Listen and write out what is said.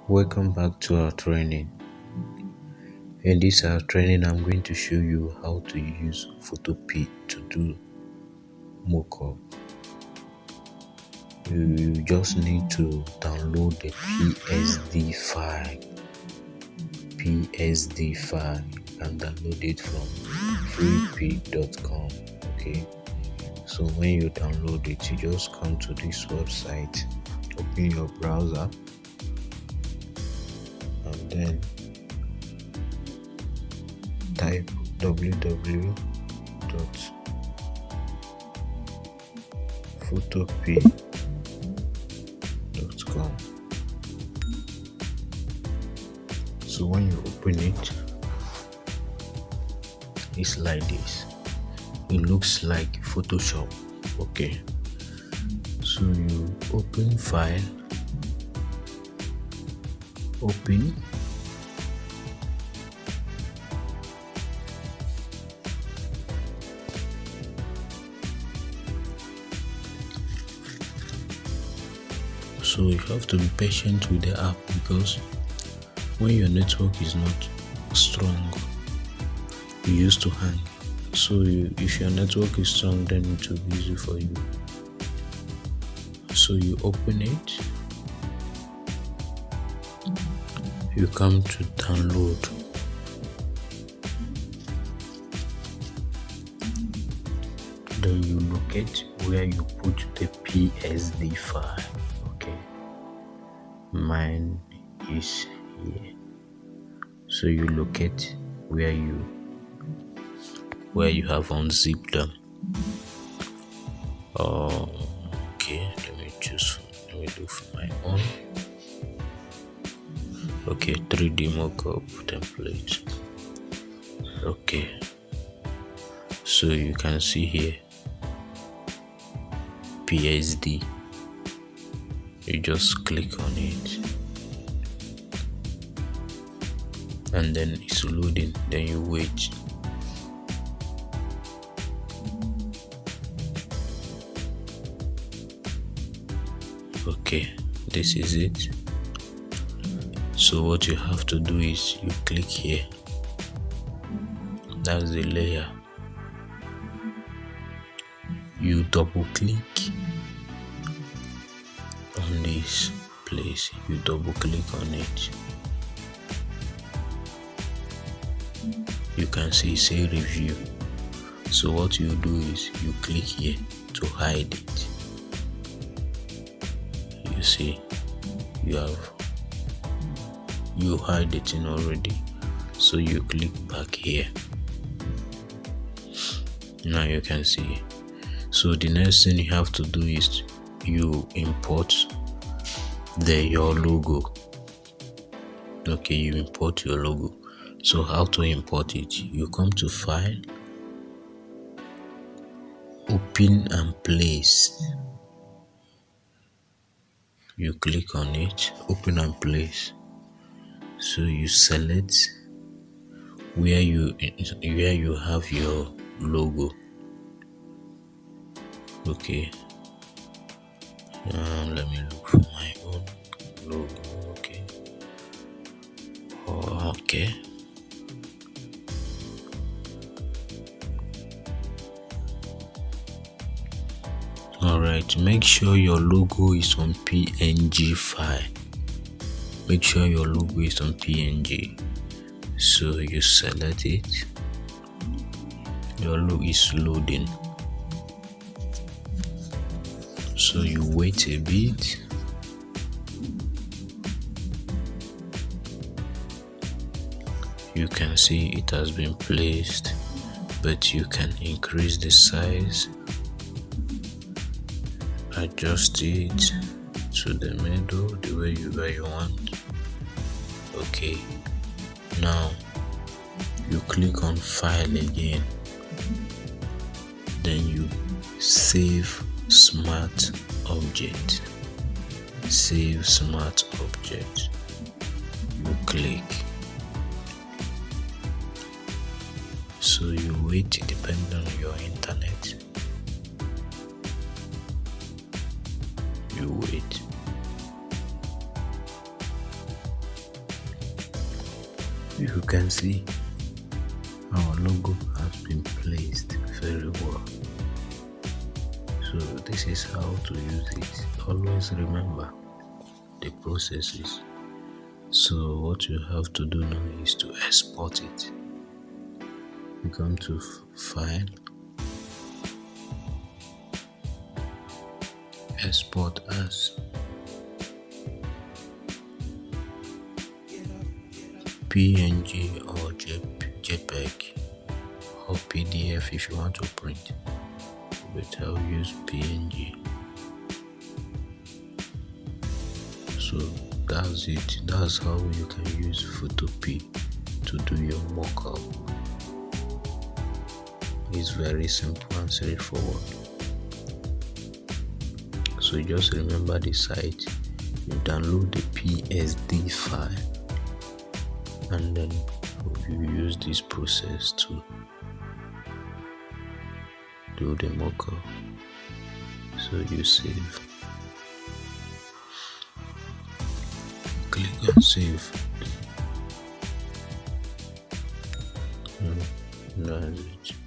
Welcome back to our training. In this our training, I'm going to show you how to use Photopea to do mockup. You just need to download the PSD file. You can download it from freepea.com. Okay. So when you download it, you just come to this website, open your browser, and then type www.photopea.com. So when you open it, it's like this. It looks like Photoshop. Okay. So you open file, open, so you have to be patient with the app because when your network is not strong, you used to hang. So if your network is strong, then it will be easy for you. So you open it, you come to download, then you locate where you put the PSD file. Okay, mine is here. So you locate where you have unzipped them. Okay, let me look for my own. Okay, 3D mockup template. Okay, so you can see here PSD. You just click on it and then it's loading, then you wait. Okay, this is it. So what you have to do is you click here, that's the layer. You double click on this place, you double click on it. You can see say review. So what you do is you click here to hide it. You see you hide the thing already, so you click back here. Now you can see. So the next thing you have to do is you import your logo. Okay, you import your logo. So how to import it? You come to file, open and place. You click on it, open and place. So you select where you have your logo. Okay, let me look for my own logo. Okay. Alright, make sure your logo is on PNG file. Make sure your logo is on PNG. So you select it. Your logo is loading. So you wait a bit. You can see it has been placed, but you can increase the size, adjust it to the middle the way you want. Okay, now you click on file again, then you save smart object. You click. So you wait, depending on your internet. You wait. You can see our logo has been placed very well. So this is how to use it. Always remember the processes. So what you have to do now is to export it. You come to File, Export as PNG or JPEG or PDF if you want to print, but I'll use PNG. So that's it. That's how you can use Photopea to do your mockup. It's very simple and straightforward. So just remember the site. You download the PSD file and then you use this process to do the mockup. So you save, click on save, and that's it.